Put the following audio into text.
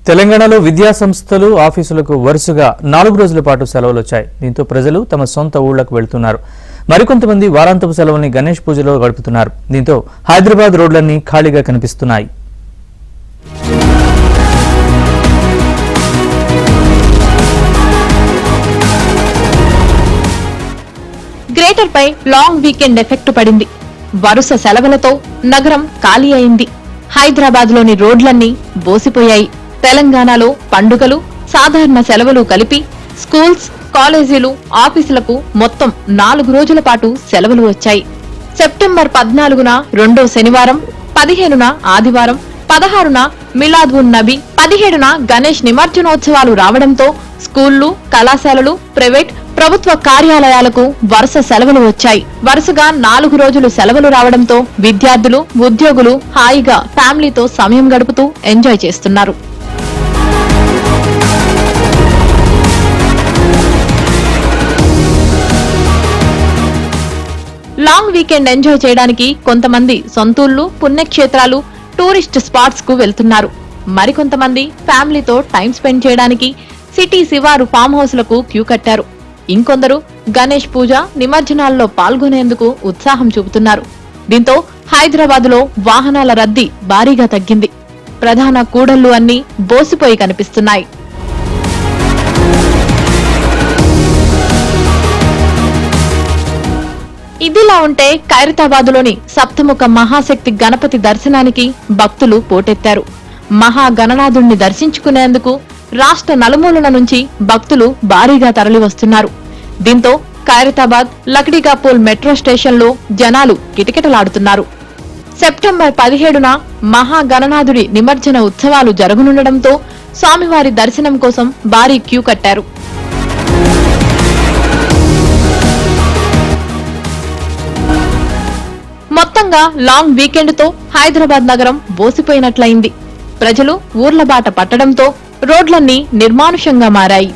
తెలంగాణలో విద్యా సంస్థలు ఆఫీసులకు వరుసగా 4 రోజుల పాటు సెలవులు వచ్చాయి. దీంతో ప్రజలు తమ సొంత ఊళ్లకు వెళ్తున్నారు. మరికొంతమంది వారాంతపు సెలవుల్ని గణేష్ పూజలో గడుపుతున్నారు. దీంతో హైదరాబాద్ రోడ్లన్నీ ఖాళీగా కనిపిస్తున్నాయి. గ్రేటర్ పై లాంగ్ వీకెండ్ ఎఫెక్ట్ పడింది. వరుస సెలవులతో నగరం ఖాళీ అయింది. హైదరాబాద్ లోని రోడ్లన్నీ బోసిపోయాయి. తెలంగాణలో పండుగలు, సాధారణ సెలవులు కలిపి స్కూల్స్, కాలేజీలు, ఆఫీసులకు మొత్తం 4 రోజుల పాటు సెలవులు వచ్చాయి. సెప్టెంబర్ 14న రెండో శనివారం, 15న ఆదివారం, 16న మిలాద్ ఉన్ నబీ, 17న గణేష్ నిమజ్జనోత్సవాలు రావడంతో స్కూళ్లు, కళాశాలలు, ప్రైవేట్, ప్రభుత్వ కార్యాలయాలకు వరుస సెలవులు వచ్చాయి. వరుసగా 4 రోజులు సెలవులు రావడంతో విద్యార్థులు, ఉద్యోగులు హాయిగా ఫ్యామిలీతో సమయం గడుపుతూ ఎంజాయ్ చేస్తున్నారు. లాంగ్ వీకెండ్ ఎంజాయ్ చేయడానికి కొంతమంది సొంతూళ్లు, పుణ్యక్షేత్రాలు, టూరిస్ట్ స్పాట్స్ కు వెళ్తున్నారు. మరికొంతమంది ఫ్యామిలీతో టైం స్పెండ్ చేయడానికి సిటీ శివారు ఫామ్ హౌస్ లకు క్యూ కట్టారు. ఇంకొందరు గణేష్ పూజ, నిమజ్జనాల్లో పాల్గొనేందుకు ఉత్సాహం చూపుతున్నారు. దీంతో హైదరాబాద్ లో వాహనాల రద్దీ భారీగా తగ్గింది. ప్రధాన కూడళ్లు అన్నీ బోసిపోయి కనిపిస్తున్నాయి. ఇదిలా ఉంటే ఖైరతాబాదులోని సప్తముఖ మహాశక్తి గణపతి దర్శనానికి భక్తులు పోటెత్తారు. మహాగణనాథుణ్ణి దర్శించుకునేందుకు రాష్ట్ర నలుమూలల నుంచి భక్తులు భారీగా తరలివస్తున్నారు. దీంతో ఖైరతాబాద్ లక్డీకాపూల్ మెట్రో స్టేషన్లో జనాలు కిటకిటలాడుతున్నారు. సెప్టెంబర్ 17న మహాగణనాథుడి నిమజ్జన ఉత్సవాలు జరగనుండటంతో స్వామివారి దర్శనం కోసం భారీ క్యూ కట్టారు. మొత్తంగా లాంగ్ వీకెండ్ తో హైదరాబాద్ నగరం బోసిపోయినట్లయింది. ప్రజలు ఊర్ల బాట పట్టడంతో రోడ్లన్నీ నిర్మానుష్యంగా మారాయి.